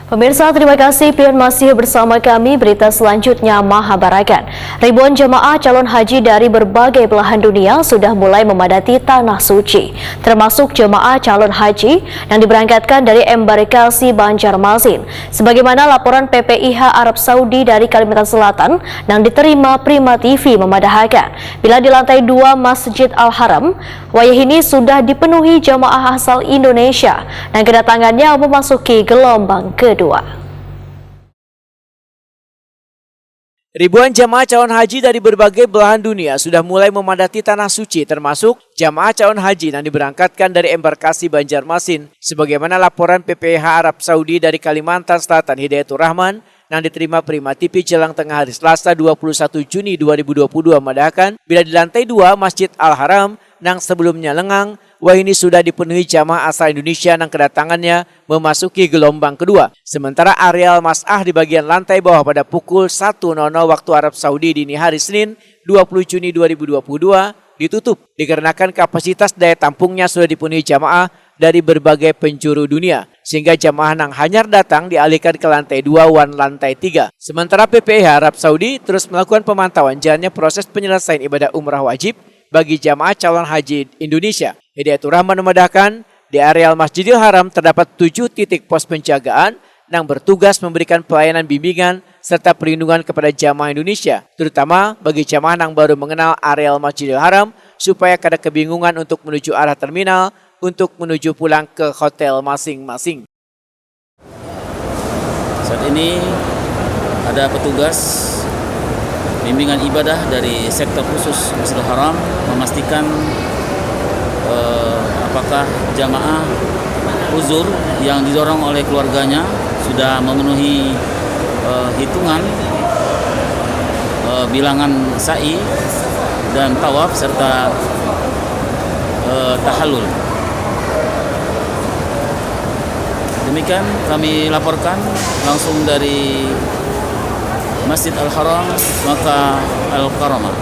Pemirsa, terima kasih pian masih bersama kami. Berita selanjutnya Mahabarakan. Ribuan jemaah calon haji dari berbagai belahan dunia sudah mulai memadati Tanah Suci, termasuk jemaah calon haji yang diberangkatkan dari embarkasi Banjarmasin. Sebagaimana laporan PPIH Arab Saudi dari Kalimantan Selatan yang diterima Prima TV memadahkan, bila di lantai 2 Masjid Al-Haram, wayah ini sudah dipenuhi jemaah asal Indonesia dan kedatangannya memasuki gelombang kedua. Ribuan jamaah calon haji dari berbagai belahan dunia sudah mulai memadati Tanah Suci, termasuk jamaah calon haji yang diberangkatkan dari embarkasi Banjarmasin. Sebagaimana laporan PPIH Arab Saudi dari Kalimantan Selatan Hidayatur Rahman yang diterima Prima TV jelang tengah hari Selasa 21 Juni 2022 memadahkan, bila di lantai 2 Masjid Al-Haram yang sebelumnya lengang, wah ini sudah dipenuhi jamaah asal Indonesia yang kedatangannya memasuki gelombang kedua. Sementara areal mas'ah di bagian lantai bawah pada pukul 1.00 waktu Arab Saudi dini hari Senin 20 Juni 2022 ditutup dikarenakan kapasitas daya tampungnya sudah dipenuhi jamaah dari berbagai penjuru dunia, sehingga jamaah yang hanyar datang dialihkan ke lantai 2 dan lantai 3. Sementara PPIH Arab Saudi terus melakukan pemantauan jalannya proses penyelesaian ibadah umrah wajib bagi jamaah calon haji Indonesia. Hidayatur Rahman memudahkan, di areal Masjidil Haram terdapat 7 titik pos penjagaan yang bertugas memberikan pelayanan bimbingan serta perlindungan kepada jamaah Indonesia, terutama bagi jamaah yang baru mengenal areal Masjidil Haram supaya kada kebingungan untuk menuju arah terminal untuk menuju pulang ke hotel masing-masing. Saat ini ada petugas bimbingan ibadah dari sektor khusus Masjidil Haram memastikan apakah jamaah uzur yang didorong oleh keluarganya sudah memenuhi hitungan bilangan sa'i dan tawaf serta tahallul. Demikian kami laporkan langsung dari Masjid Al-Haram, Makkah Al-Karamah.